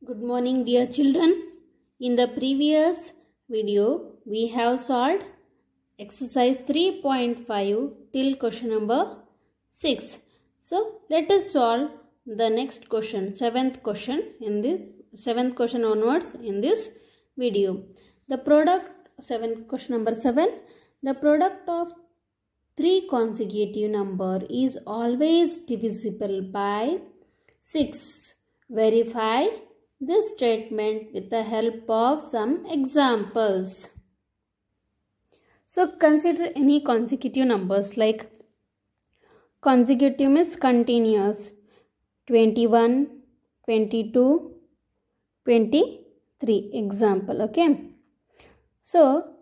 Good morning, dear children. In the previous video we have solved exercise 3.5 till question number 6. So let us solve the next question, seventh question onwards in this video. The product, question number 7, the product of three consecutive number is always divisible by 6. Verify this statement with the help of some examples. So consider any consecutive numbers, like consecutive means continuous, 21, 22, 23 example. Okay. So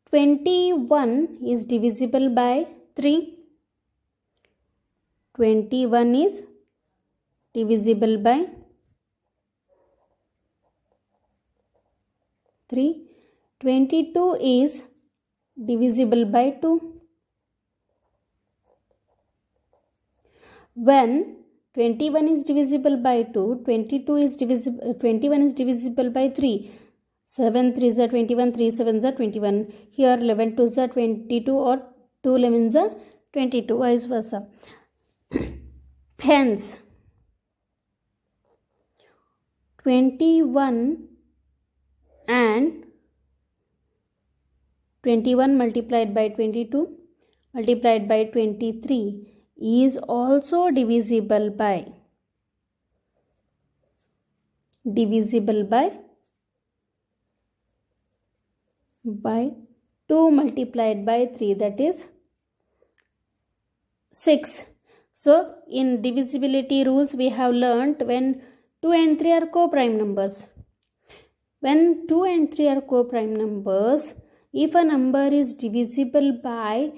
21 is divisible by 3. 21 is divisible by 3. 22 is divisible by 2. When 21 is divisible by 2, 21 is divisible by 3. 7 3s are 21, 3 7s are 21. Here 11 2s are 22 or 2 11s are 22, vice versa. Hence 21 and 21 multiplied by 22 multiplied by 23 is also divisible by 2 multiplied by 3, that is 6. So in divisibility rules we have learnt when 2 and 3 are co-prime numbers. When 2 and 3 are co-prime numbers, if a number is divisible by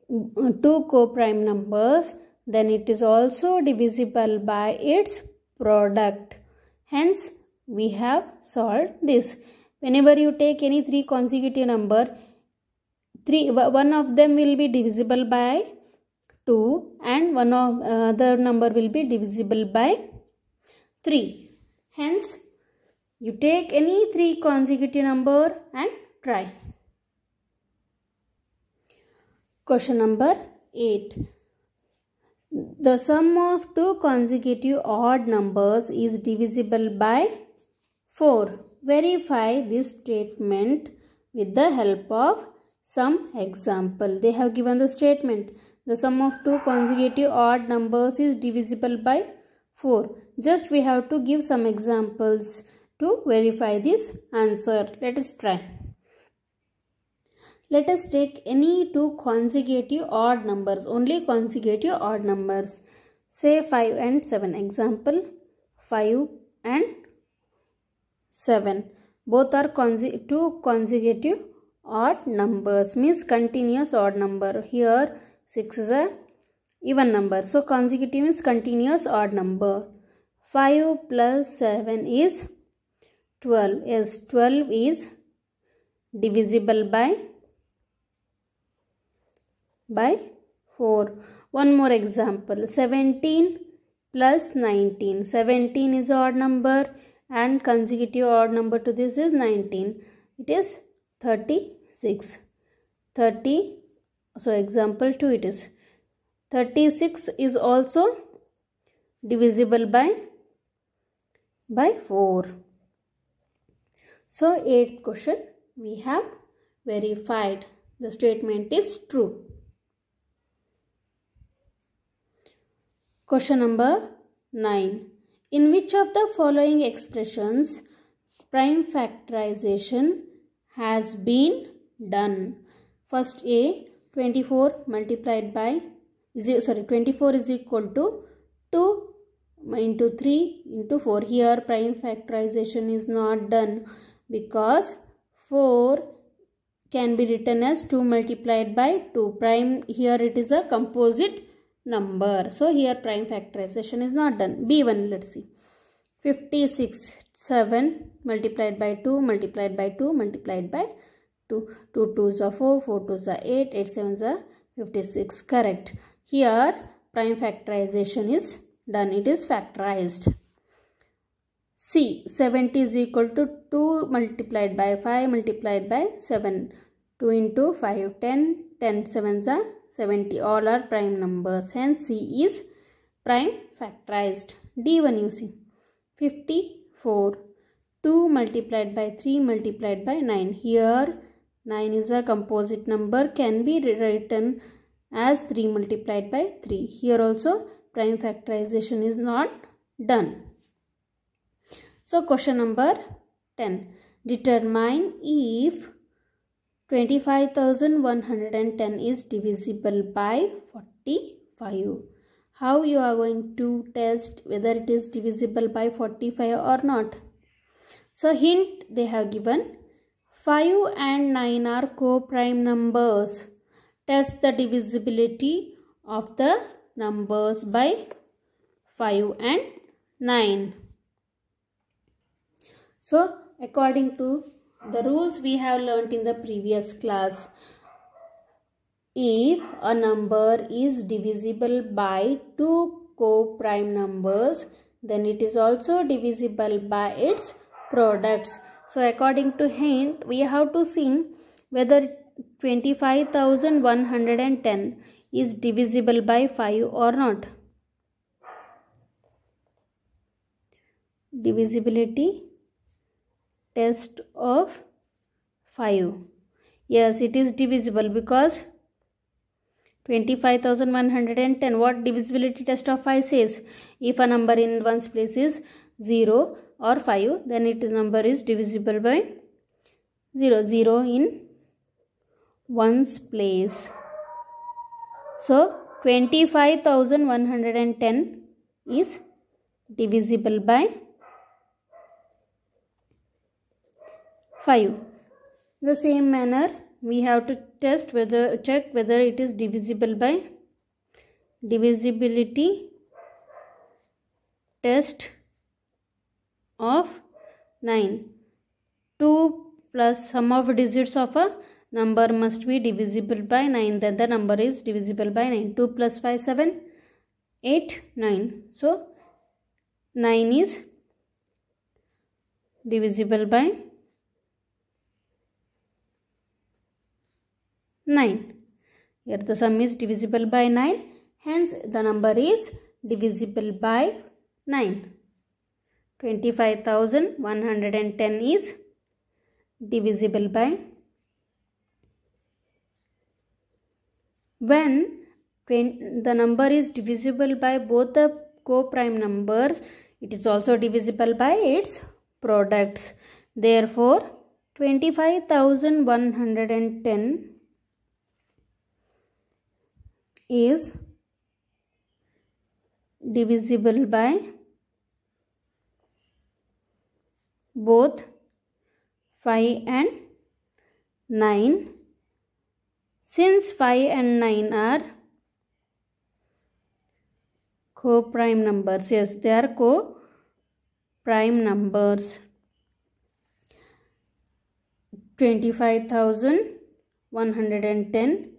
2 co-prime numbers, then it is also divisible by its product. Hence, we have solved this. Whenever you take any 3 consecutive number, one of them will be divisible by 2 and one of other number will be divisible by 3. Hence, you take any 3 consecutive number and try. Question number 8. The sum of 2 consecutive odd numbers is divisible by 4. Verify this statement with the help of some example. They have given the statement. The sum of 2 consecutive odd numbers is divisible by 4. Just we have to give some examples to verify this answer. Let us try. Let us take any 2 consecutive odd numbers, only consecutive odd numbers. Say 5 and 7. Example, 5 and 7. Both are 2 consecutive odd numbers, means continuous odd number. Here 6 is a even number. So consecutive means continuous odd number. 5 plus 7 is 12. Yes, 12 is divisible by 4. One more example. 17 plus 19. 17 is odd number and consecutive odd number to this is 19. It is 36. So example 2 it is. 36 is also divisible by 4. So 8th question we have verified. The statement is true. Question number 9. In which of the following expressions prime factorization has been done? First A, 24 multiplied by 24 is equal to 2 into 3 into 4. Here prime factorization is not done because 4 can be written as 2 multiplied by 2. Prime, here it is a composite number. So here prime factorization is not done. B1, let's see. 56, 7 multiplied by 2 multiplied by 2 multiplied by 2. 2 2s are 4, 4 2s are 8, 8 7s are 56. Correct. Here prime factorization is done. It is factorized. C. 70 is equal to 2 multiplied by 5 multiplied by 7. 2 into 5, 10. 10 7s are 70. All are prime numbers. Hence C is prime factorized. D1 you see. 54. 2 multiplied by 3 multiplied by 9. Here 9 is a composite number, can be written as 3 multiplied by 3. Here also prime factorization is not done. So question number 10. Determine if 25,110 is divisible by 45. How you are going to test whether it is divisible by 45 or not? So hint they have given 5 and 9 are co-prime numbers. Test the divisibility of the numbers by 5 and 9. So according to the rules we have learnt in the previous class, if a number is divisible by two co-prime numbers, then it is also divisible by its products. So according to hint, we have to see whether 25,110 is divisible by 5 or not. Divisibility test of 5. Yes, it is divisible because 25,110. What divisibility test of 5 says? If a number in one's place is 0 or 5, then its number is divisible by 0. 0 in one's place. So 25,110 is divisible by 5. The same manner we have to check whether it is divisible by divisibility test of 9. 2 plus sum of digits of a number must be divisible by 9, then the number is divisible by 9. 2 plus 5 7, 8 9. So 9 is divisible by 9. Here the sum is divisible by 9, hence the number is divisible by 9. 25,110 is divisible by. When the number is divisible by both the co-prime numbers, it is also divisible by its products. Therefore 25,110 is divisible by both 5 and 9. Since 5 and 9 are co-prime numbers, yes, they are co-prime numbers. 25,110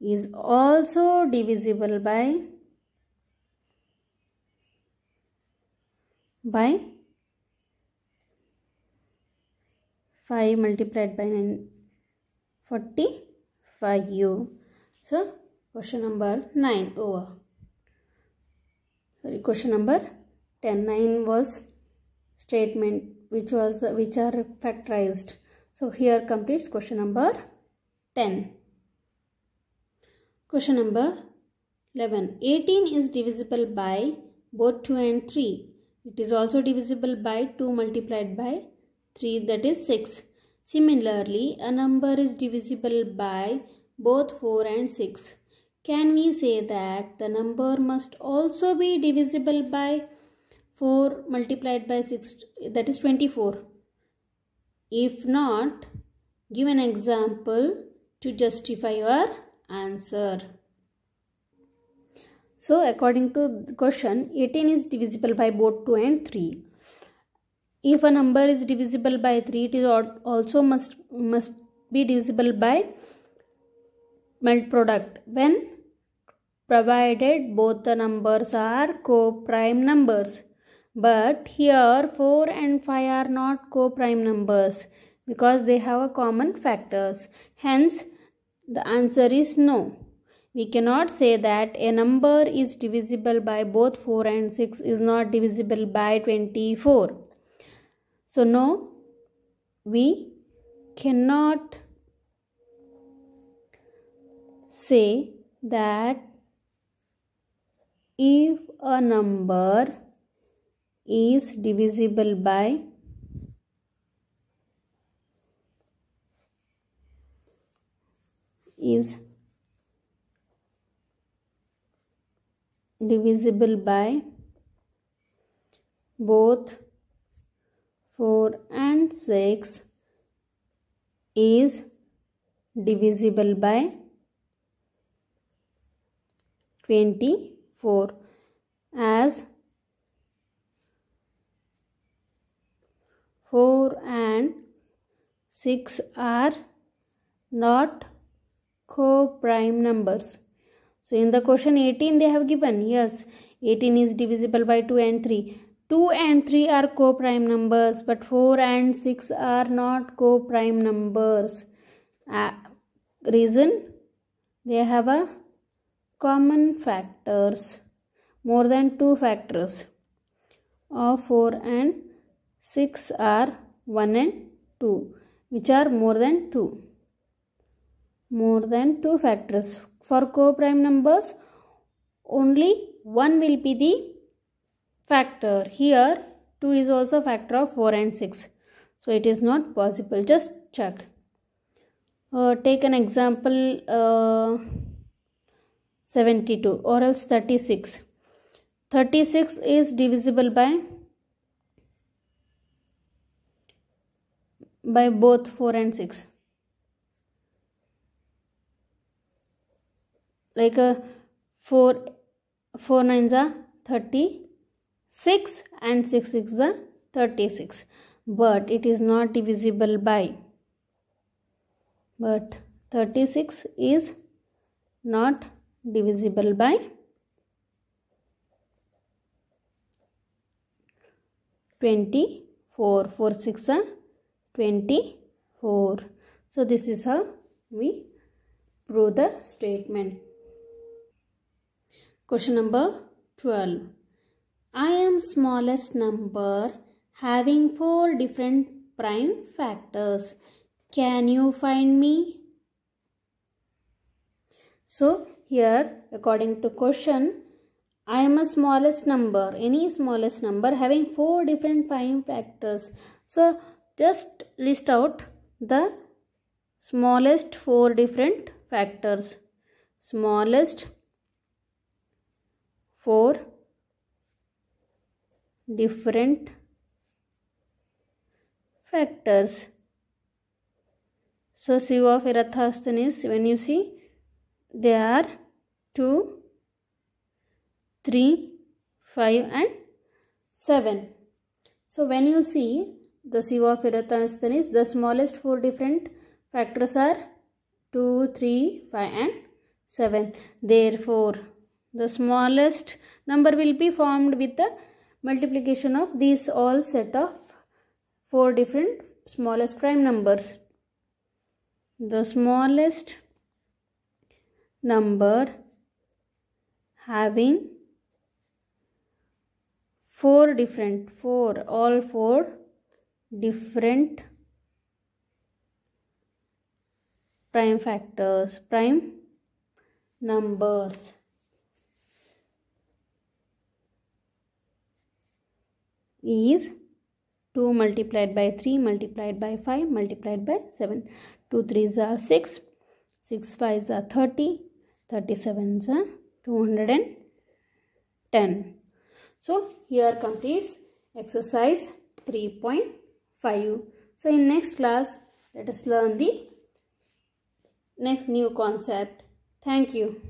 is also divisible by 5 multiplied by 9, 45. So question number 9 over. Sorry, question number 10. 9 was statement which are factorized. So here completes question number 10. Question number 11. 18 is divisible by both 2 and 3. It is also divisible by 2 multiplied by 3, that is 6. Similarly, a number is divisible by both 4 and 6. Can we say that the number must also be divisible by 4 multiplied by 6, that is 24? If not, give an example to justify your answer. So according to the question, 18 is divisible by both 2 and 3. If a number is divisible by 3, it is also must be divisible by product when provided both the numbers are co-prime numbers. But here 4 and 5 are not co-prime numbers because they have a common factors. Hence, the answer is no. We cannot say that a number is divisible by both 4 and 6 is not divisible by 24. So no, we cannot say that if a number is divisible by both 4 and 6 is divisible by 24, as 4 and 6 are not co-prime numbers. So in the question 18 they have given, yes, 18 is divisible by 2 and 3. 2 and 3 are co-prime numbers, but 4 and 6 are not co-prime numbers. Reason? They have a common factors, more than 2 factors of 4 and 6 are 1 and 2, which are more than 2. More than 2 factors. For co-prime numbers, only 1 will be the factor. Here 2 is also factor of 4 and 6. So it is not possible. Just check. Take an example 72 or else 36. 36 is divisible by both 4 and 6. Like 4 9s are 36 and 6 6s are 36. But it is not divisible by. But 36 is not divisible by 24. 4 6 are 24. So this is how we prove the statement. Question number 12. I am smallest number having 4 different prime factors. Can you find me? So here, according to question, I am a smallest number, any smallest number having 4 different prime factors. So just list out the smallest 4 different factors. Smallest 4 different factors. So Siva of Erathastan is, when you see, there are 2, 3, 5 and 7. So when you see the Siva of Erathastan is, the smallest 4 different factors are 2, 3, 5 and 7. Therefore, the smallest number will be formed with the multiplication of these all set of 4 different smallest prime numbers. The smallest number having 4 different prime factors, prime numbers is 2 multiplied by 3 multiplied by 5 multiplied by 7. 2 3s are 6, 6 5s are 30, 37s are 210. So here completes exercise 3.5. So in next class, let us learn the next new concept. Thank you.